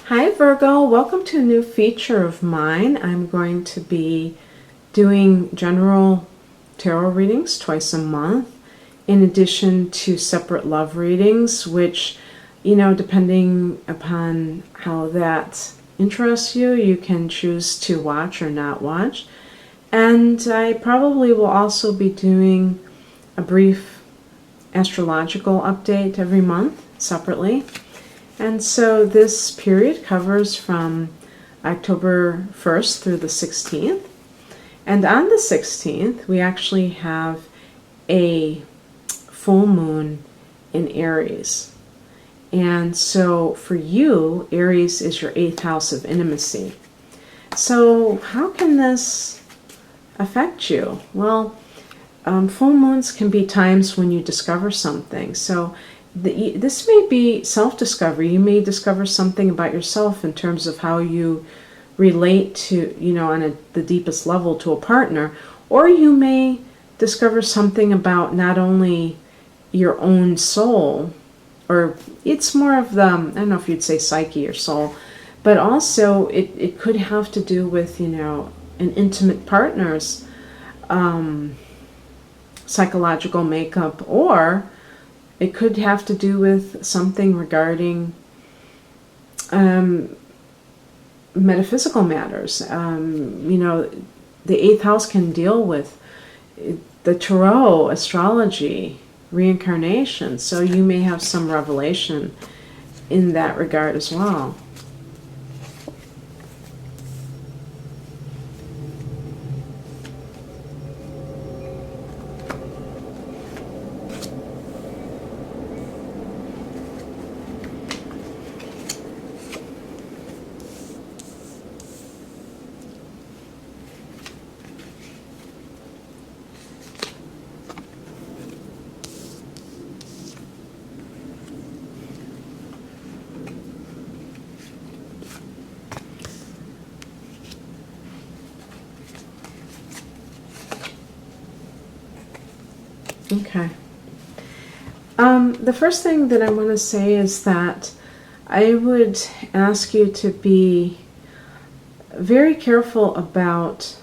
Hi Virgo, welcome to a new feature of mine. I'm going to be doing general tarot readings twice a month in addition to separate love readings, which, depending upon how that interests you, you can choose to watch or not watch. And I probably will also be doing a brief astrological update every month separately. And so this period covers from October 1st through the 16th. And on the 16th, we actually have a full moon in Aries. And so for you, Aries is your 8th house of intimacy. So how can this affect you? Well, full moons can be times when you discover something. So this may be self-discovery. You may discover something about yourself in terms of how you relate to, on the deepest level to a partner, or you may discover something about not only your own soul, or it's more of the, I don't know if you'd say psyche or soul, but also it could have to do with, an intimate partner's psychological makeup, or it could have to do with something regarding metaphysical matters. The 8th house can deal with the tarot, astrology, reincarnation. So you may have some revelation in that regard as well. Okay. The first thing that I want to say is that I would ask you to be very careful about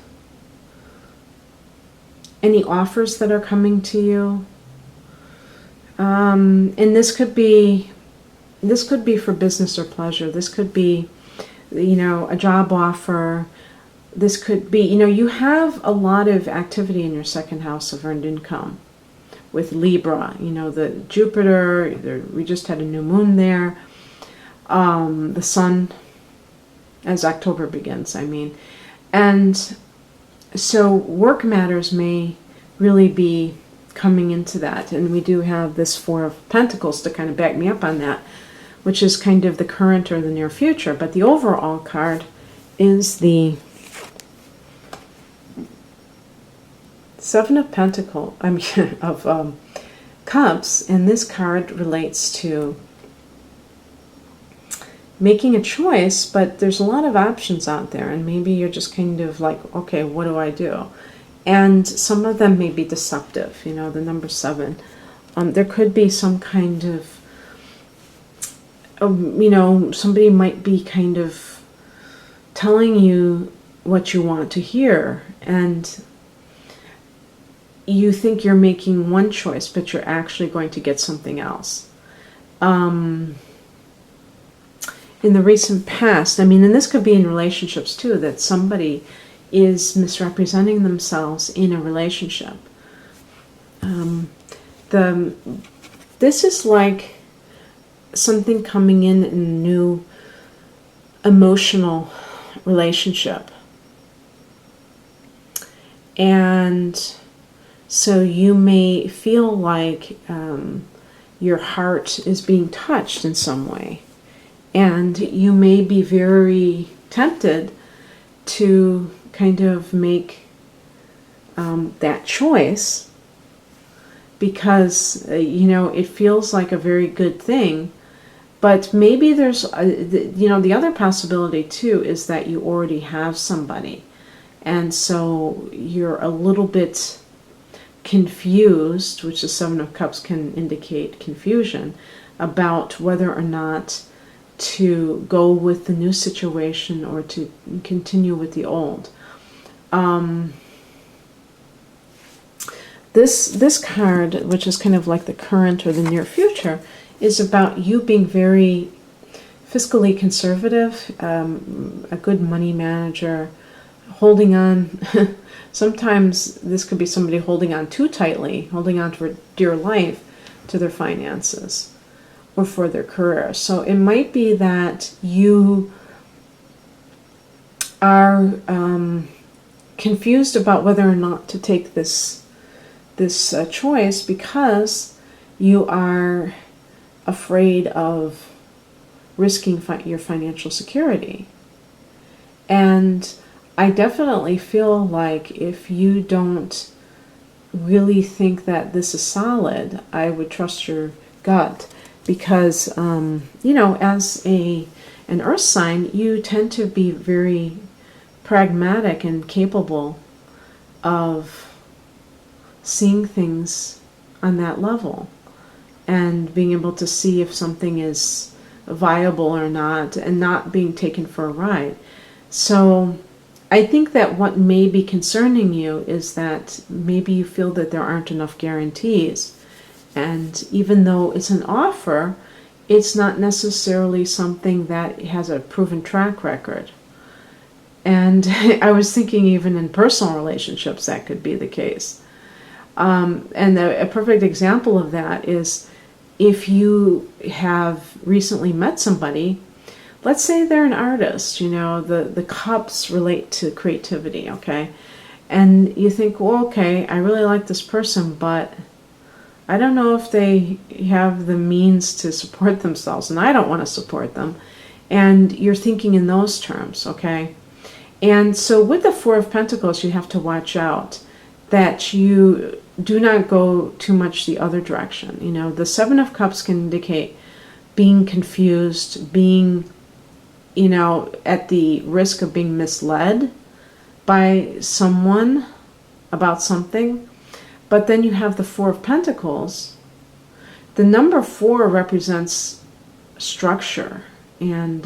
any offers that are coming to you. And this could be for business or pleasure. This could be, a job offer. This could be, you have a lot of activity in your second house of earned income with Libra, the Jupiter, we just had a new moon there, the sun, as October begins, and so work matters may really be coming into that, and we do have this Four of Pentacles to kind of back me up on that, which is kind of the current or the near future, but the overall card is the Seven of Pentacles, of Cups, and this card relates to making a choice, but there's a lot of options out there, and maybe you're just kind of like, okay, what do I do? And some of them may be deceptive, the number 7. There could be some kind of, somebody might be kind of telling you what you want to hear, and you think you're making one choice, but you're actually going to get something else. In the recent past, and this could be in relationships too, that somebody is misrepresenting themselves in a relationship. This is like something coming in a new emotional relationship. And so you may feel like your heart is being touched in some way. And you may be very tempted to kind of make that choice because, it feels like a very good thing. But maybe there's, the other possibility too is that you already have somebody. And so you're a little bit confused, which the Seven of Cups can indicate confusion, about whether or not to go with the new situation or to continue with the old. This card, which is kind of like the current or the near future, is about you being very fiscally conservative, a good money manager, holding on. Sometimes this could be somebody holding on too tightly, holding on for dear life to their finances or for their career. So it might be that you are confused about whether or not to take this choice because you are afraid of risking your financial security. And I definitely feel like if you don't really think that this is solid, I would trust your gut because, as an earth sign, you tend to be very pragmatic and capable of seeing things on that level and being able to see if something is viable or not and not being taken for a ride. So I think that what may be concerning you is that maybe you feel that there aren't enough guarantees. And even though it's an offer, it's not necessarily something that has a proven track record. And I was thinking even in personal relationships that could be the case. And a perfect example of that is if you have recently met somebody, let's say they're an artist, the cups relate to creativity, okay? And you think, well, okay, I really like this person, but I don't know if they have the means to support themselves, and I don't want to support them. And you're thinking in those terms, okay? And so with the Four of Pentacles, you have to watch out that you do not go too much the other direction. The Seven of Cups can indicate being confused, being, at the risk of being misled by someone about something. But then you have the Four of Pentacles. The number 4 represents structure and,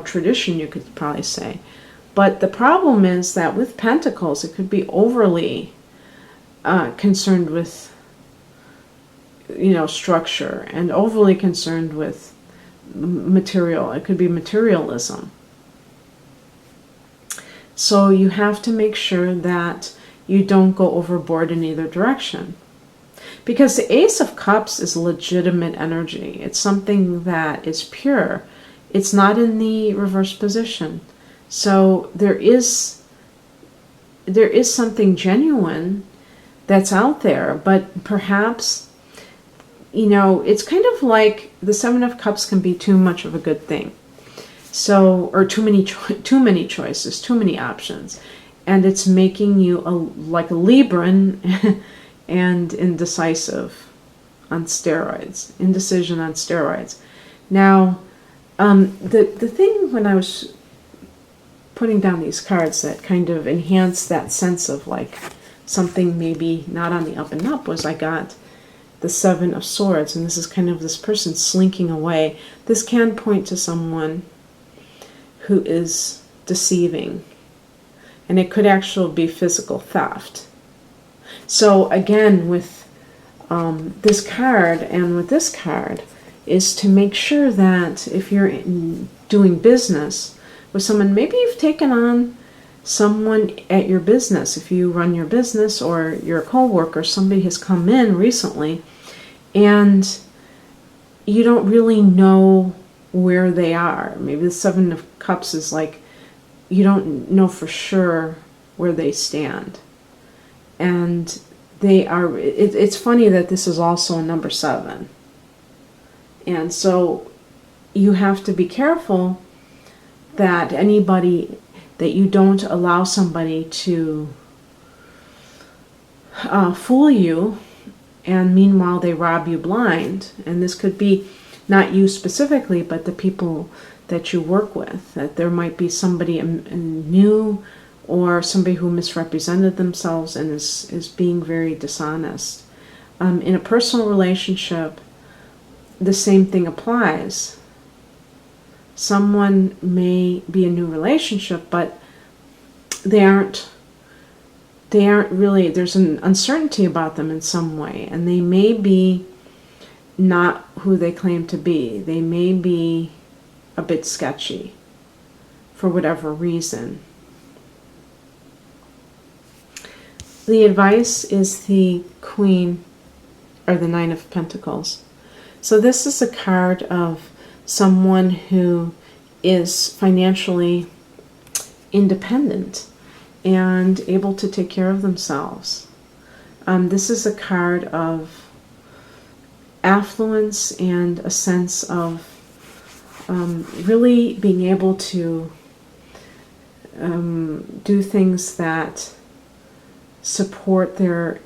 tradition, you could probably say. But the problem is that with Pentacles, it could be overly concerned with, structure and overly concerned with material. It could be materialism. So you have to make sure that you don't go overboard in either direction. Because the Ace of Cups is legitimate energy. It's something that is pure. It's not in the reverse position. So there is something genuine that's out there, but perhaps, it's kind of like the Seven of Cups can be too much of a good thing. So, or too many choices, too many options. And it's making you like a Libran and indecisive on steroids, indecision on steroids. Now, the thing when I was putting down these cards that kind of enhanced that sense of like something maybe not on the up and up was I got the Seven of Swords, and this is kind of this person slinking away. This can point to someone who is deceiving, and it could actually be physical theft. So again, with this card and with this card is to make sure that if you're doing business with someone, maybe you've taken on someone at your business. If you run your business or you're a co-worker, somebody has come in recently and you don't really know where they are. Maybe the Seven of Cups is like you don't know for sure where they stand. And they are, it's funny that this is also a number 7. And so you have to be careful that that you don't allow somebody to fool you, and meanwhile they rob you blind. And this could be not you specifically, but the people that you work with. That there might be somebody new or somebody who misrepresented themselves and is being very dishonest. In a personal relationship, the same thing applies. someone may be a new relationship, but they aren't really, there's an uncertainty about them in some way, and they may be not who they claim to be. They may be a bit sketchy for whatever reason. The advice is the Queen, or the Nine of Pentacles. So this is a card of someone who is financially independent and able to take care of themselves. This is a card of affluence and a sense of really being able to do things that support their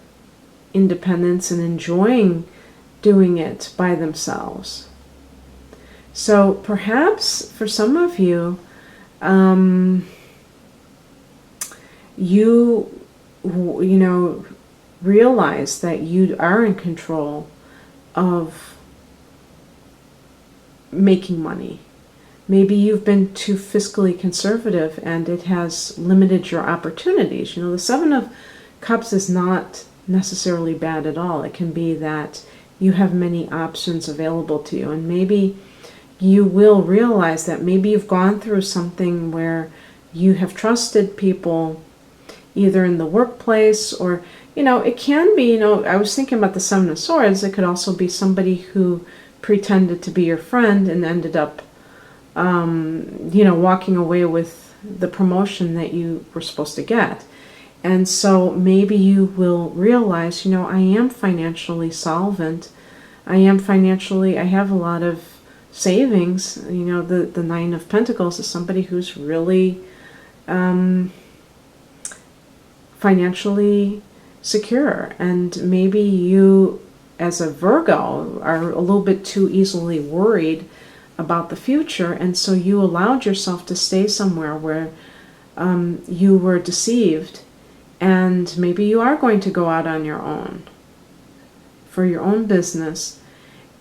independence and enjoying doing it by themselves. So perhaps for some of you, you know, realize that you are in control of making money. Maybe you've been too fiscally conservative and it has limited your opportunities. You know, the Seven of Cups is not necessarily bad at all. It can be that you have many options available to you, and maybe you will realize that maybe you've gone through something where you have trusted people either in the workplace or, you know, it can be, you know, I was thinking about the Seven of Swords. It could also be somebody who pretended to be your friend and ended up, you know, walking away with the promotion that you were supposed to get. And so maybe you will realize, you know, I am financially solvent. I have a lot of savings. You know, the Nine of Pentacles is somebody who's really financially secure. And maybe you, as a Virgo, are a little bit too easily worried about the future, and so you allowed yourself to stay somewhere where you were deceived, and maybe you are going to go out on your own for your own business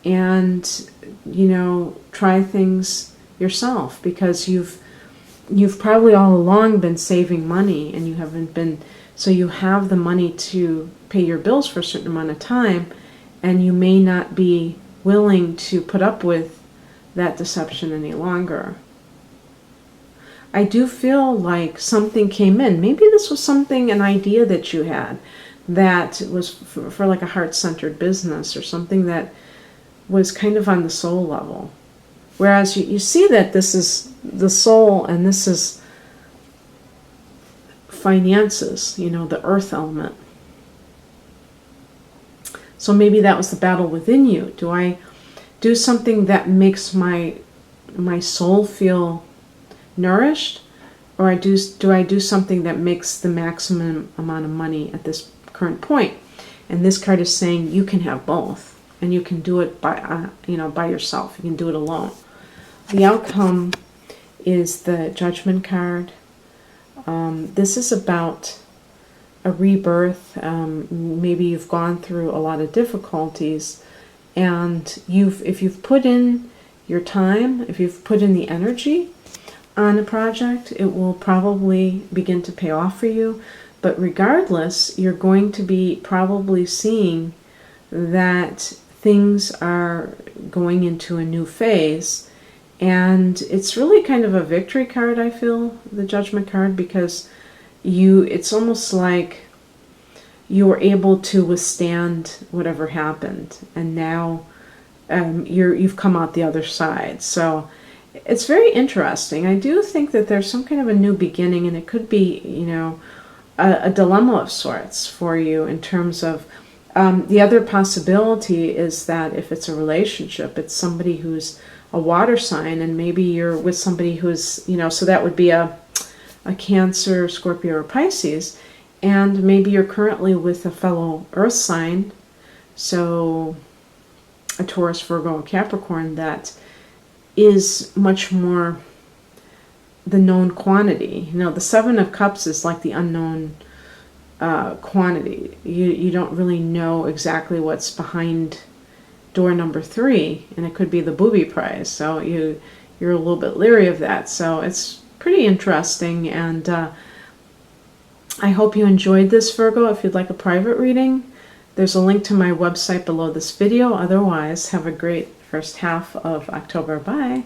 and, you know, try things yourself, because you've probably all along been saving money, and you haven't been, so you have the money to pay your bills for a certain amount of time, and you may not be willing to put up with that deception any longer. I do feel like something came in. Maybe this was something, an idea that you had that was for like a heart-centered business, or something that was kind of on the soul level. Whereas you see that this is the soul and this is finances, you know, the earth element. So maybe that was the battle within you. Do I do something that makes my soul feel nourished, or do I do something that makes the maximum amount of money at this current point? And this card is saying you can have both, and you can do it by by yourself. You can do it alone. The outcome is the Judgment card. This is about a rebirth. Maybe you've gone through a lot of difficulties, and if you've put in your time, if you've put in the energy on a project, it will probably begin to pay off for you. But regardless, you're going to be probably seeing that things are going into a new phase. And it's really kind of a victory card, I feel, the Judgment card, because it's almost like you were able to withstand whatever happened, and now you've come out the other side. So it's very interesting. I do think that there's some kind of a new beginning, and it could be, you know, a dilemma of sorts for you in terms of the other possibility is that if it's a relationship, it's somebody who's a water sign, and maybe you're with somebody who's, you know, so that would be a Cancer, Scorpio, or Pisces, and maybe you're currently with a fellow earth sign, so a Taurus, Virgo, and Capricorn, that is much more the known quantity. You know, the Seven of Cups is like the unknown quantity. You don't really know exactly what's behind door number 3, and it could be the booby prize. So you you're a little bit leery of that. So it's pretty interesting, and I hope you enjoyed this, Virgo. If you'd like a private reading, there's a link to my website below this video. Otherwise, have a great first half of October. Bye.